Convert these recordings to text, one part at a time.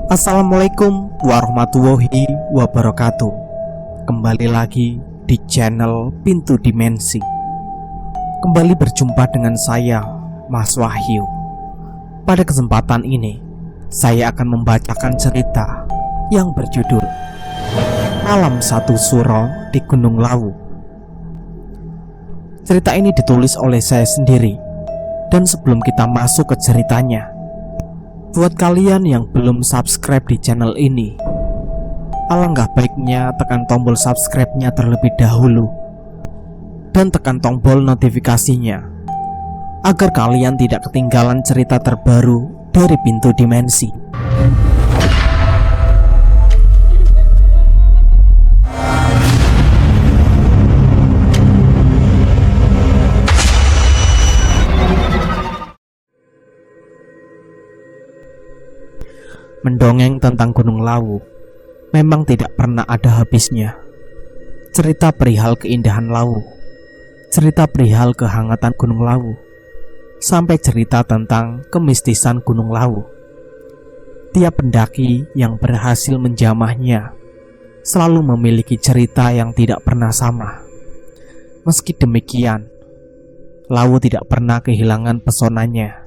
Assalamualaikum warahmatullahi wabarakatuh. Kembali lagi di channel Pintu Dimensi. Kembali berjumpa dengan saya, Mas Wahyu. Pada kesempatan ini, saya akan membacakan cerita yang berjudul Malam Satu Suro di Gunung Lawu. Cerita ini ditulis oleh saya sendiri. Dan sebelum kita masuk ke ceritanya, buat kalian yang belum subscribe di channel ini, alangkah baiknya tekan tombol subscribe-nya terlebih dahulu dan tekan tombol notifikasinya agar kalian tidak ketinggalan cerita terbaru dari Pintu Dimensi. Mendongeng tentang Gunung Lawu memang tidak pernah ada habisnya. Cerita perihal keindahan Lawu, cerita perihal kehangatan Gunung Lawu, sampai cerita tentang kemistisan Gunung Lawu. Tiap pendaki yang berhasil menjamahnya selalu memiliki cerita yang tidak pernah sama. Meski demikian, Lawu tidak pernah kehilangan pesonanya.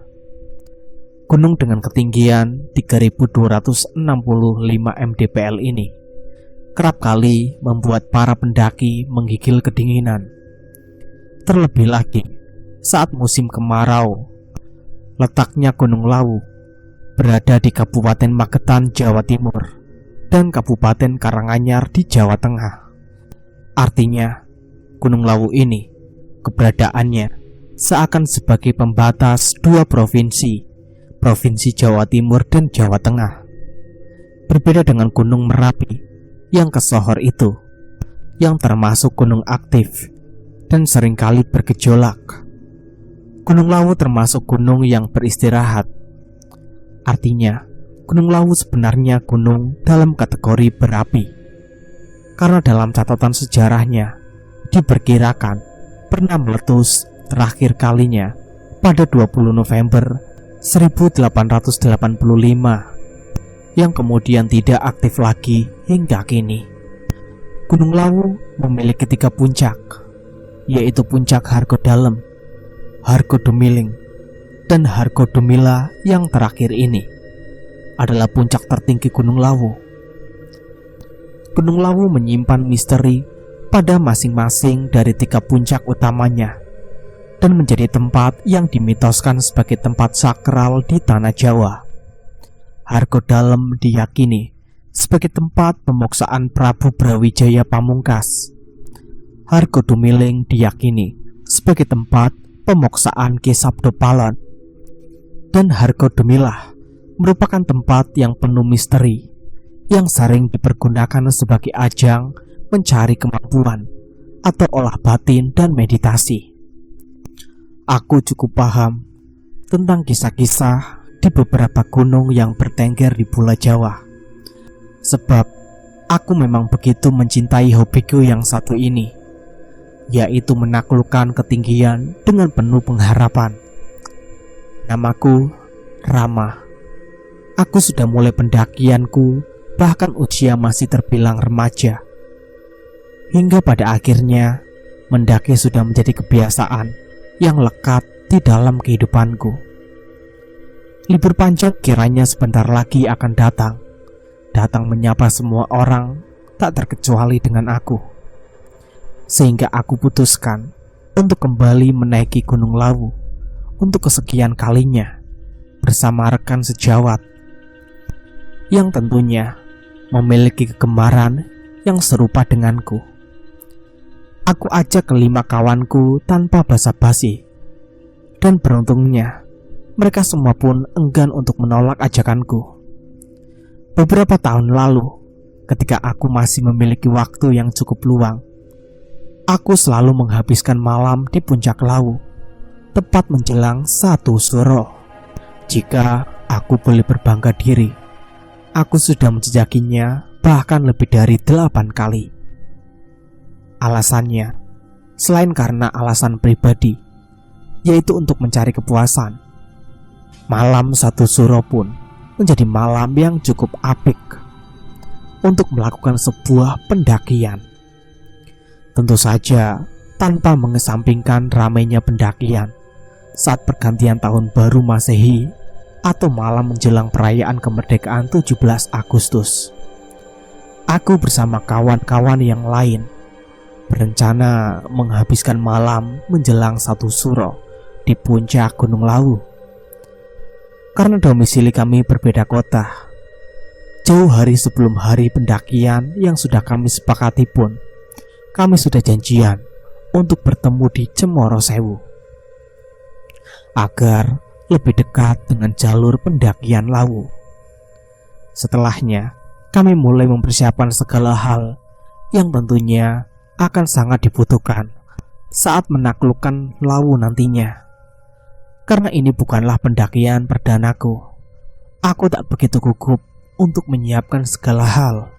Gunung dengan ketinggian 3265 mdpl ini kerap kali membuat para pendaki menggigil kedinginan. Terlebih lagi saat musim kemarau. Letaknya Gunung Lawu berada di Kabupaten Magetan, Jawa Timur, dan Kabupaten Karanganyar di Jawa Tengah. Artinya, Gunung Lawu ini keberadaannya seakan sebagai pembatas dua provinsi Jawa Timur dan Jawa Tengah. Berbeda dengan Gunung Merapi yang kesohor itu, yang termasuk gunung aktif dan seringkali bergejolak. Gunung Lawu termasuk gunung yang beristirahat. Artinya, Gunung Lawu sebenarnya gunung dalam kategori berapi, karena dalam catatan sejarahnya diperkirakan pernah meletus terakhir kalinya pada 20 November 1885, yang kemudian tidak aktif lagi hingga kini. Gunung Lawu memiliki 3 puncak, yaitu Puncak Hargodalem, Hargodumiling, dan Hargodumila. Yang terakhir ini adalah puncak tertinggi Gunung Lawu. Gunung Lawu menyimpan misteri pada masing-masing dari 3 puncak utamanya, dan menjadi tempat yang dimitoskan sebagai tempat sakral di tanah Jawa. Hargodalem diyakini sebagai tempat pemoksaan Prabu Brawijaya Pamungkas. Hargodumiling diyakini sebagai tempat pemoksaan Ki Sabdopalon. Dan Hargodumilah merupakan tempat yang penuh misteri, yang sering dipergunakan sebagai ajang mencari kemampuan atau olah batin dan meditasi. Aku cukup paham tentang kisah-kisah di beberapa gunung yang bertengger di Pulau Jawa, sebab aku memang begitu mencintai hobiku yang satu ini, yaitu menaklukkan ketinggian dengan penuh pengharapan. Namaku Rama. Aku sudah mulai pendakianku bahkan usia masih terbilang remaja, hingga pada akhirnya mendaki sudah menjadi kebiasaan yang lekat di dalam kehidupanku. Libur panjang kiranya sebentar lagi akan datang menyapa semua orang, tak terkecuali dengan aku. Sehingga aku putuskan untuk kembali menaiki Gunung Lawu untuk kesekian kalinya bersama rekan sejawat yang tentunya memiliki kegemaran yang serupa denganku. Aku ajak ke5 kawanku tanpa basa-basi, dan beruntungnya mereka semua pun enggan untuk menolak ajakanku. Beberapa tahun lalu, ketika aku masih memiliki waktu yang cukup luang, aku selalu menghabiskan malam di puncak Lawu, tepat menjelang 1 Suro. Jika aku boleh berbangga diri, aku sudah menjejakinya bahkan lebih dari 8 kali. Alasannya, selain karena alasan pribadi, yaitu untuk mencari kepuasan, malam 1 Suro pun menjadi malam yang cukup apik untuk melakukan sebuah pendakian. Tentu saja tanpa mengesampingkan ramainya pendakian saat pergantian tahun baru Masehi atau malam menjelang perayaan kemerdekaan 17 Agustus. Aku bersama kawan-kawan yang lain berencana menghabiskan malam menjelang 1 Suro di puncak Gunung Lawu. Karena domisili kami berbeda kota, jauh hari sebelum hari pendakian yang sudah kami sepakati pun, kami sudah janjian untuk bertemu di Cemoro Sewu agar lebih dekat dengan jalur pendakian Lawu. Setelahnya, kami mulai mempersiapkan segala hal yang tentunya akan sangat dibutuhkan saat menaklukkan Lawu nantinya. Karena ini bukanlah pendakian perdanaku, aku tak begitu gugup untuk menyiapkan segala hal.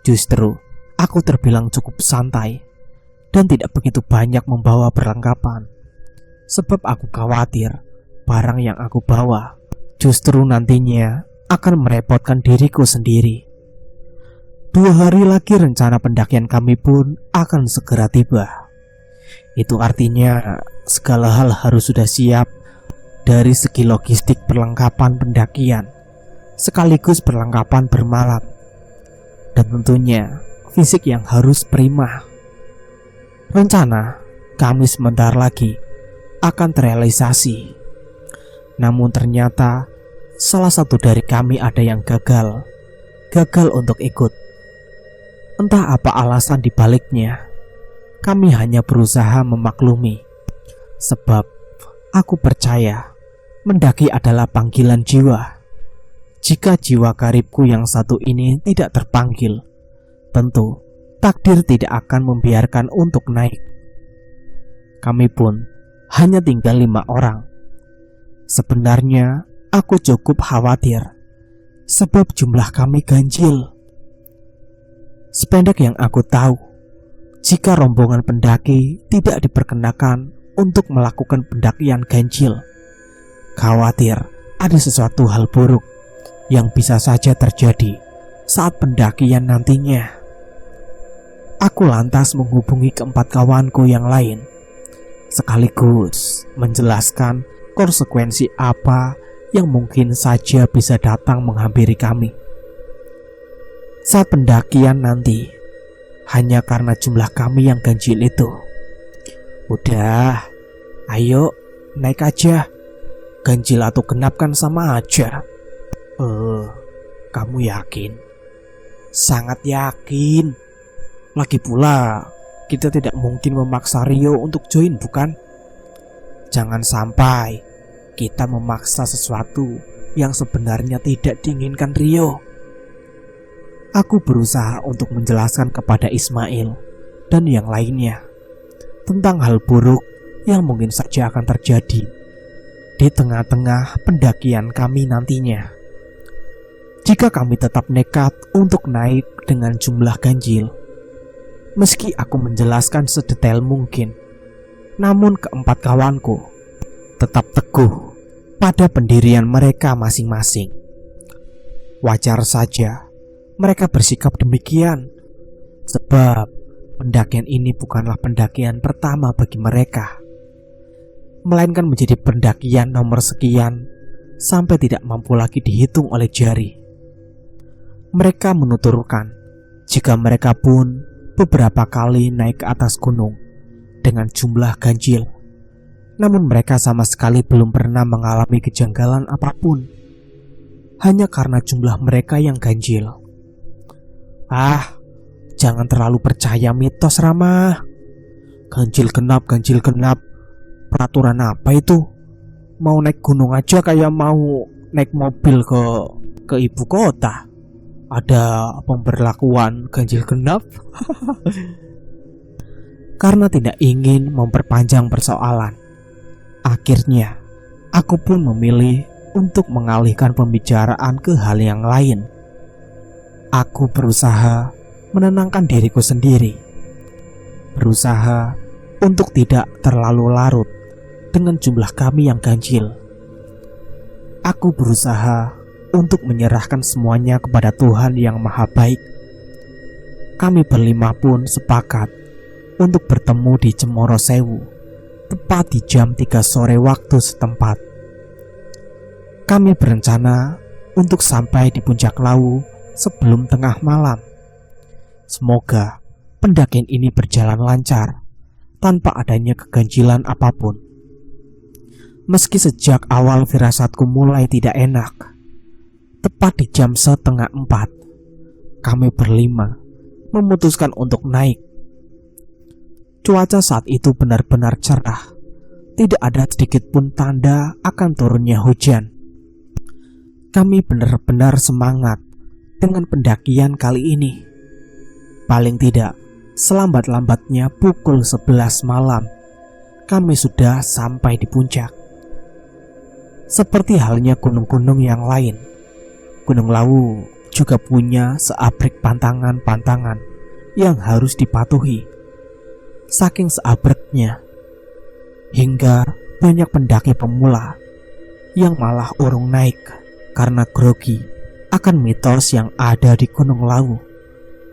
Justru, aku terbilang cukup santai dan tidak begitu banyak membawa perlengkapan. Sebab aku khawatir barang yang aku bawa justru nantinya akan merepotkan diriku sendiri. 2 hari lagi rencana pendakian kami pun akan segera tiba. Itu artinya segala hal harus sudah siap dari segi logistik perlengkapan pendakian, sekaligus perlengkapan bermalam, dan tentunya fisik yang harus prima. Rencana kami sebentar lagi akan terrealisasi. Namun ternyata salah satu dari kami ada yang gagal untuk ikut. Entah apa alasan dibaliknya, kami hanya berusaha memaklumi. Sebab aku percaya mendaki adalah panggilan jiwa. Jika jiwa karibku yang satu ini tidak terpanggil, tentu takdir tidak akan membiarkan untuk naik. Kami pun hanya tinggal 5 orang. Sebenarnya aku cukup khawatir sebab jumlah kami ganjil. Sependek yang aku tahu, jika rombongan pendaki tidak diperkenakan untuk melakukan pendakian ganjil, khawatir ada sesuatu hal buruk yang bisa saja terjadi saat pendakian nantinya. Aku lantas menghubungi keempat kawanku yang lain, sekaligus menjelaskan konsekuensi apa yang mungkin saja bisa datang menghampiri kami saat pendakian nanti, hanya karena jumlah kami yang ganjil itu. Udah, ayo naik aja. Ganjil atau genap kan sama aja. Kamu yakin? Sangat yakin. Lagi pula kita tidak mungkin memaksa Rio untuk join, bukan? Jangan sampai kita memaksa sesuatu yang sebenarnya tidak diinginkan Rio. Aku berusaha untuk menjelaskan kepada Ismail dan yang lainnya tentang hal buruk yang mungkin saja akan terjadi di tengah-tengah pendakian kami nantinya. Jika kami tetap nekat untuk naik dengan jumlah ganjil, meski aku menjelaskan sedetail mungkin, namun keempat kawanku tetap teguh pada pendirian mereka masing-masing. Wajar saja mereka bersikap demikian, sebab pendakian ini bukanlah pendakian pertama bagi mereka, melainkan menjadi pendakian nomor sekian sampai tidak mampu lagi dihitung oleh jari. Mereka menuturkan jika mereka pun beberapa kali naik ke atas gunung dengan jumlah ganjil, namun mereka sama sekali belum pernah mengalami kejanggalan apapun, hanya karena jumlah mereka yang ganjil. Jangan terlalu percaya mitos, Rama. Ganjil genap, peraturan apa itu? Mau naik gunung aja kayak mau naik mobil ke ibu kota. Ada pemberlakuan ganjil genap. Karena tidak ingin memperpanjang persoalan, akhirnya aku pun memilih untuk mengalihkan pembicaraan ke hal yang lain. Aku berusaha menenangkan diriku sendiri, berusaha untuk tidak terlalu larut dengan jumlah kami yang ganjil. Aku berusaha untuk menyerahkan semuanya kepada Tuhan yang Maha Baik. Kami berlima pun sepakat untuk bertemu di Cemoro Sewu, tepat di jam 3 sore waktu setempat. Kami berencana untuk sampai di Puncak Lawu sebelum tengah malam. Semoga pendakian ini berjalan lancar tanpa adanya keganjilan apapun. Meski sejak awal firasatku mulai tidak enak, tepat di jam 3:30, kami berlima memutuskan untuk naik. Cuaca saat itu benar-benar cerah. Tidak ada sedikit pun tanda akan turunnya hujan. Kami benar-benar semangat dengan pendakian kali ini. Paling tidak, selambat-lambatnya pukul 11 malam, kami sudah sampai di puncak. Seperti halnya gunung-gunung yang lain, Gunung Lawu juga punya seabrek pantangan-pantangan yang harus dipatuhi. Saking seabreknya, hingga banyak pendaki pemula yang malah urung naik karena grogi akan mitos yang ada di Gunung Lawu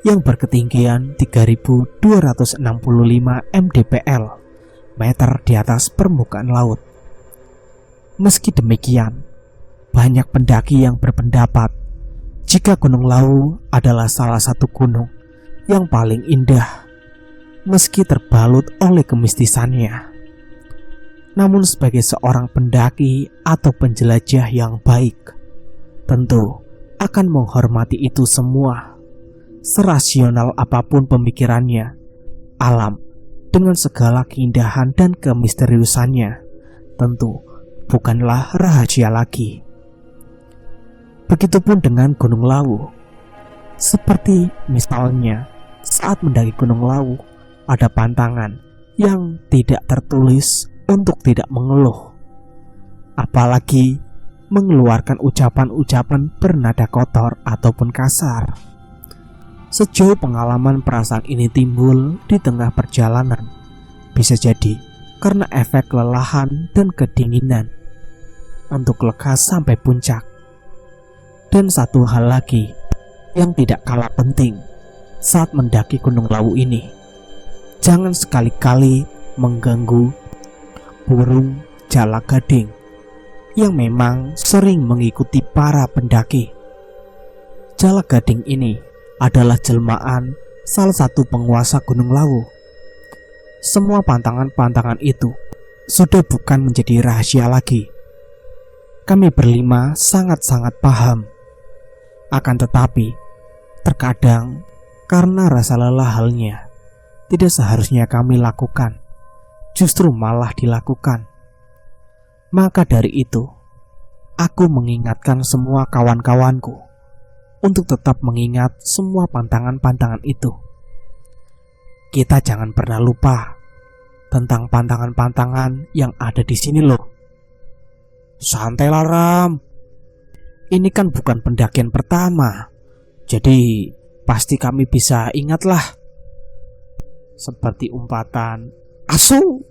yang berketinggian 3.265 mdpl meter di atas permukaan laut. Meski demikian, banyak pendaki yang berpendapat jika Gunung Lawu adalah salah satu gunung yang paling indah meski terbalut oleh kemistisannya. Namun sebagai seorang pendaki atau penjelajah yang baik, tentu akan menghormati itu semua. Serasional apapun pemikirannya, alam dengan segala keindahan dan kemisteriusannya tentu bukanlah rahasia lagi. Begitupun dengan Gunung Lawu. Seperti misalnya saat mendaki Gunung Lawu, ada pantangan yang tidak tertulis untuk tidak mengeluh, apalagi mengeluarkan ucapan-ucapan bernada kotor ataupun kasar. Sejauh pengalaman perasaan ini timbul di tengah perjalanan, bisa jadi karena efek kelelahan dan kedinginan untuk lekas sampai puncak. Dan satu hal lagi yang tidak kalah penting saat mendaki Gunung Lawu ini, jangan sekali-kali mengganggu burung Jala-Gading yang memang sering mengikuti para pendaki. Jala-Gading ini adalah jelmaan salah satu penguasa Gunung Lawu. Semua pantangan-pantangan itu sudah bukan menjadi rahasia lagi. Kami berlima sangat-sangat paham. Akan tetapi, terkadang karena rasa lelah halnya, tidak seharusnya kami lakukan, justru malah dilakukan. Maka dari itu, aku mengingatkan semua kawan-kawanku untuk tetap mengingat semua pantangan-pantangan itu. Kita jangan pernah lupa tentang pantangan-pantangan yang ada di sini loh. Santailah Ram, ini kan bukan pendakian pertama, jadi pasti kami bisa ingatlah. Seperti umpatan asu.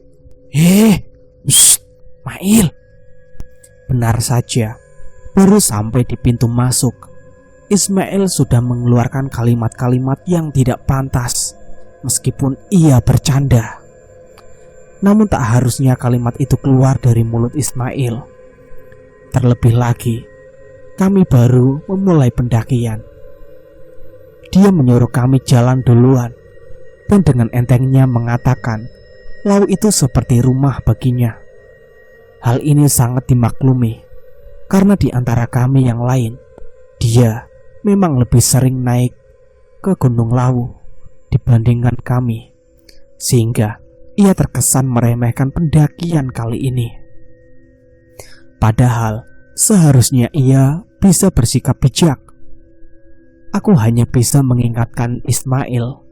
Mail. Benar saja, baru sampai di pintu masuk, Ismail sudah mengeluarkan kalimat-kalimat yang tidak pantas. Meskipun ia bercanda, namun tak harusnya kalimat itu keluar dari mulut Ismail. Terlebih lagi, kami baru memulai pendakian. Dia menyuruh kami jalan duluan dan dengan entengnya mengatakan laut itu seperti rumah baginya. Hal ini sangat dimaklumi karena di antara kami yang lain, dia memang lebih sering naik ke Gunung Lawu dibandingkan kami, sehingga ia terkesan meremehkan pendakian kali ini. Padahal seharusnya ia bisa bersikap bijak. Aku hanya bisa mengingatkan Ismail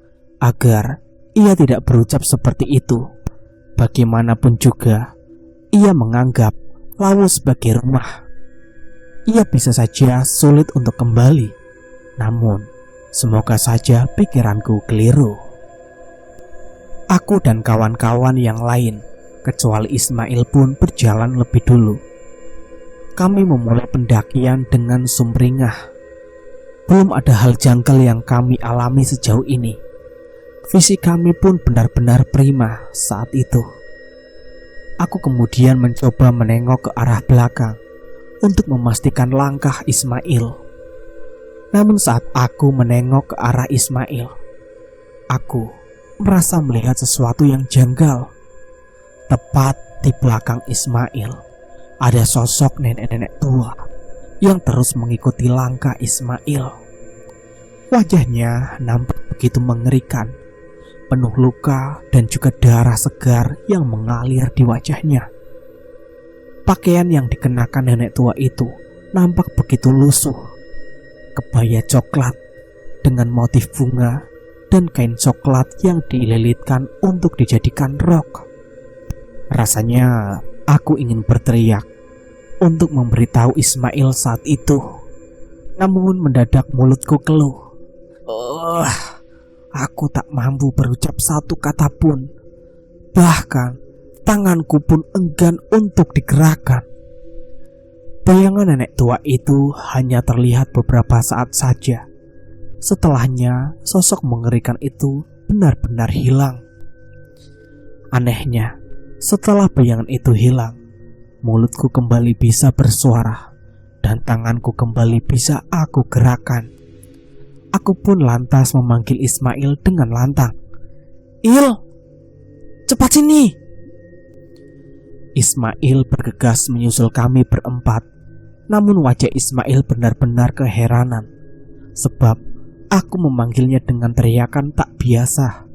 agar ia tidak berucap seperti itu. Bagaimanapun juga, ia menganggap Lawu sebagai rumah. Ia bisa saja sulit untuk kembali, namun semoga saja pikiranku keliru. Aku dan kawan-kawan yang lain, kecuali Ismail pun berjalan lebih dulu. kami memulai pendakian dengan sumringah. Belum ada hal janggal yang kami alami sejauh ini. Fisik kami pun benar-benar prima saat itu. Aku kemudian mencoba menengok ke arah belakang untuk memastikan langkah Ismail. Namun saat aku menengok ke arah Ismail, aku merasa melihat sesuatu yang janggal. Tepat di belakang Ismail ada sosok nenek-nenek tua yang terus mengikuti langkah Ismail. Wajahnya nampak begitu mengerikan, penuh luka dan juga darah segar yang mengalir di wajahnya. Pakaian yang dikenakan nenek tua itu nampak begitu lusuh. Kebaya coklat dengan motif bunga dan kain coklat yang dililitkan untuk dijadikan rok. Rasanya aku ingin berteriak untuk memberitahu Ismail saat itu. Namun mendadak mulutku keluh. Aku tak mampu berucap satu kata pun. Bahkan tanganku pun enggan untuk digerakkan. Bayangan nenek tua itu hanya terlihat beberapa saat saja. Setelahnya, sosok mengerikan itu benar-benar hilang. Anehnya, setelah bayangan itu hilang, mulutku kembali bisa bersuara dan tanganku kembali bisa aku gerakan. Aku pun lantas memanggil Ismail dengan lantang. "Il, cepat sini!" Ismail bergegas menyusul kami berempat. Namun wajah Ismail benar-benar keheranan, sebab aku memanggilnya dengan teriakan tak biasa.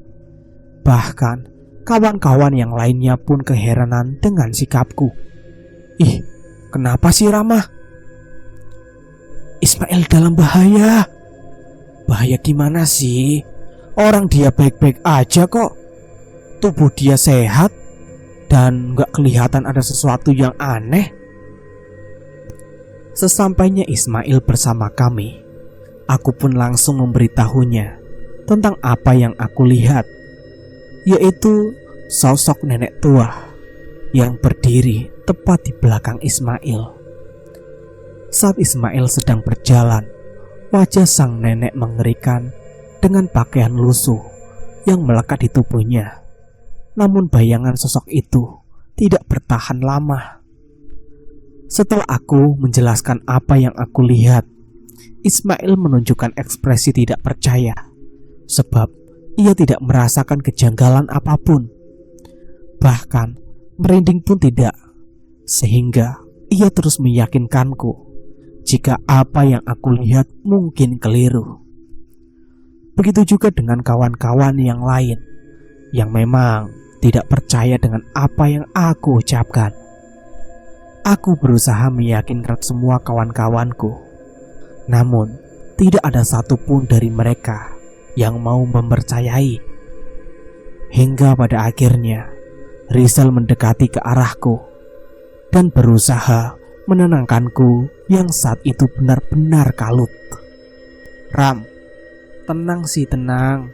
Bahkan kawan-kawan yang lainnya pun keheranan dengan sikapku. "Ih, kenapa sih Rama? Ismail dalam bahaya." "Bahaya gimana sih? Orang dia baik-baik aja kok. Tubuh dia sehat dan gak kelihatan ada sesuatu yang aneh." Sesampainya Ismail bersama kami, aku pun langsung memberitahunya tentang apa yang aku lihat, yaitu sosok nenek tua yang berdiri tepat di belakang Ismail. Saat Ismail sedang berjalan, wajah sang nenek mengerikan dengan pakaian lusuh yang melekat di tubuhnya. Namun bayangan sosok itu tidak bertahan lama. Setelah aku menjelaskan apa yang aku lihat, Ismail menunjukkan ekspresi tidak percaya, sebab ia tidak merasakan kejanggalan apapun. Bahkan merinding pun tidak, sehingga ia terus meyakinkanku jika apa yang aku lihat mungkin keliru. Begitu juga dengan kawan-kawan yang lain yang memang tidak percaya dengan apa yang aku ucapkan. Aku berusaha meyakinkan semua kawan-kawanku, namun tidak ada satupun dari mereka yang mau mempercayai. Hingga pada akhirnya Rizal mendekati ke arahku dan berusaha menenangkanku yang saat itu benar-benar kalut. "Ram, tenang sih, tenang.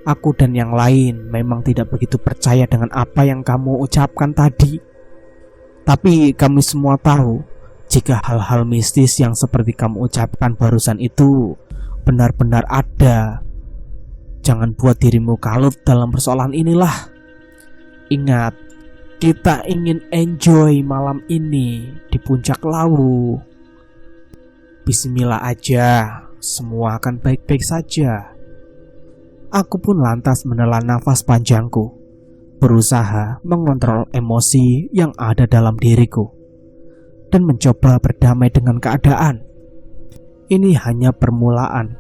Aku dan yang lain memang tidak begitu percaya dengan apa yang kamu ucapkan tadi. Tapi kami semua tahu jika hal-hal mistis yang seperti kamu ucapkan barusan itu benar-benar ada. Jangan buat dirimu kalut dalam persoalan inilah. Ingat, kita ingin enjoy malam ini di puncak Lawu. Bismillah aja, semua akan baik-baik saja." Aku pun lantas menelan nafas panjangku, berusaha mengontrol emosi yang ada dalam diriku dan mencoba berdamai dengan keadaan. Ini hanya permulaan.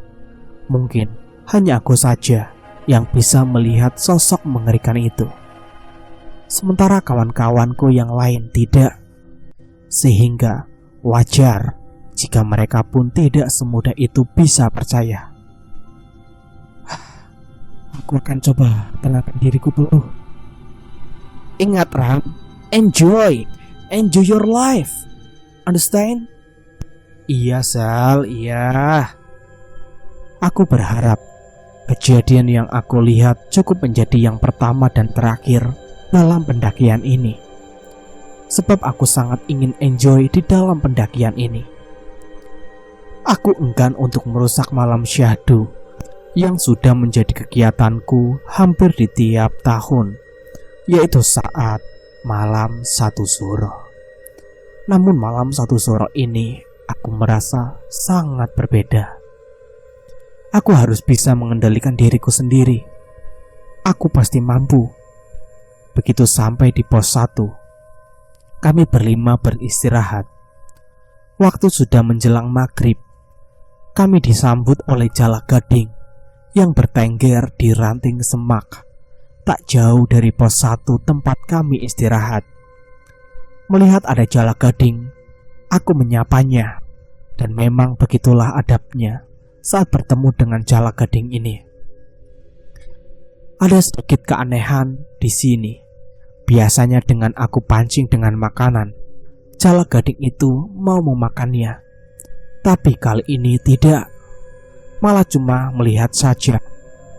Mungkin hanya aku saja yang bisa melihat sosok mengerikan itu, sementara kawan-kawanku yang lain tidak. Sehingga wajar jika mereka pun tidak semudah itu bisa percaya. Aku akan coba tenangkan diriku dulu. Ingat Ram, enjoy your life, understand? Iya Sal, iya. Aku berharap kejadian yang aku lihat cukup menjadi yang pertama dan terakhir dalam pendakian ini. sebab aku sangat ingin enjoy di dalam pendakian ini. Aku enggan untuk merusak malam syahdu yang sudah menjadi kegiatanku hampir di tiap tahun, yaitu saat malam satu suro. Namun malam satu suro ini aku merasa sangat berbeda. Aku harus bisa mengendalikan diriku sendiri. Aku pasti mampu. Begitu sampai di pos 1, kami berlima beristirahat. Waktu sudah menjelang maghrib. Kami disambut oleh Jalak Gading yang bertengger di ranting semak tak jauh dari pos 1 tempat kami istirahat. Melihat ada Jalak Gading, aku menyapanya, dan memang begitulah adabnya saat bertemu dengan Jalak Gading ini. Ada sedikit keanehan di sini. Biasanya dengan aku pancing dengan makanan, Jalak Gading itu mau memakannya. Tapi kali ini tidak. Malah cuma melihat saja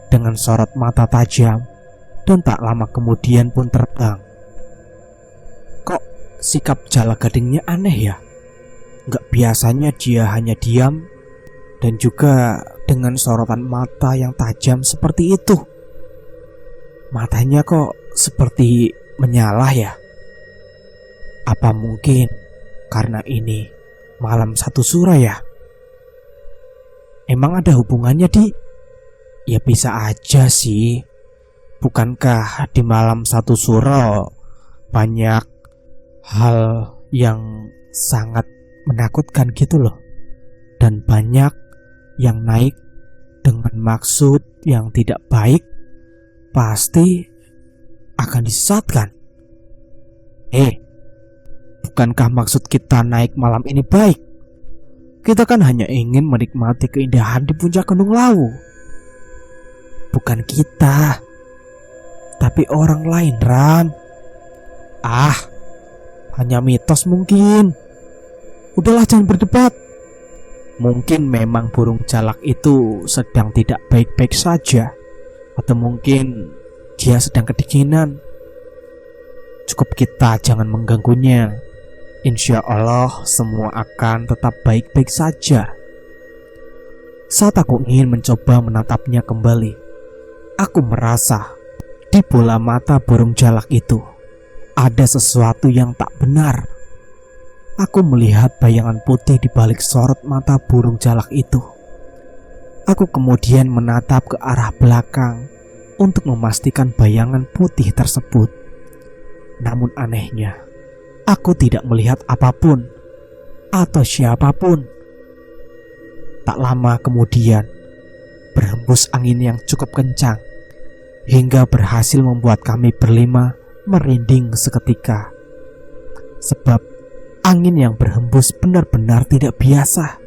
dengan sorot mata tajam, dan tak lama kemudian pun terbang. Kok sikap Jalak Gadingnya aneh ya? Gak biasanya dia hanya diam dan juga dengan sorotan mata yang tajam seperti itu. Matanya kok seperti menyala ya? Apa mungkin karena ini malam satu suro ya? Emang ada hubungannya, Di? Ya bisa aja sih. Bukankah di malam satu suro banyak hal yang sangat menakutkan gitu loh, dan banyak yang naik dengan maksud yang tidak baik, pasti akan disesatkan. Bukankah maksud kita naik malam ini baik? Kita kan hanya ingin menikmati keindahan di puncak Gunung Lawu. Bukan kita, tapi orang lain, Ram. Hanya mitos mungkin. Udahlah, jangan berdebat. Mungkin memang burung jalak itu sedang tidak baik-baik saja, atau mungkin dia sedang kedinginan. Cukup kita jangan mengganggunya. Insya Allah semua akan tetap baik-baik saja. Saat aku ingin mencoba menatapnya kembali, aku merasa di bola mata burung jalak itu ada sesuatu yang tak benar. Aku melihat bayangan putih di balik sorot mata burung jalak itu. Aku kemudian menatap ke arah belakang untuk memastikan bayangan putih tersebut. Namun anehnya, aku tidak melihat apapun atau siapapun. Tak lama kemudian, berhembus angin yang cukup kencang hingga berhasil membuat kami berlima merinding seketika. Sebab angin yang berhembus benar-benar tidak biasa.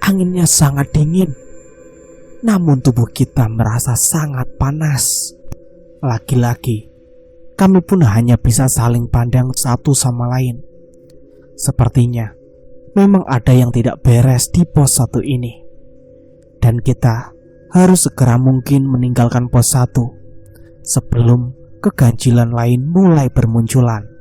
Anginnya sangat dingin, namun tubuh kita merasa sangat panas. Lagi-lagi kami pun hanya bisa saling pandang satu sama lain. Sepertinya memang ada yang tidak beres di pos 1 ini, dan kita harus segera mungkin meninggalkan pos 1 sebelum keganjilan lain mulai bermunculan.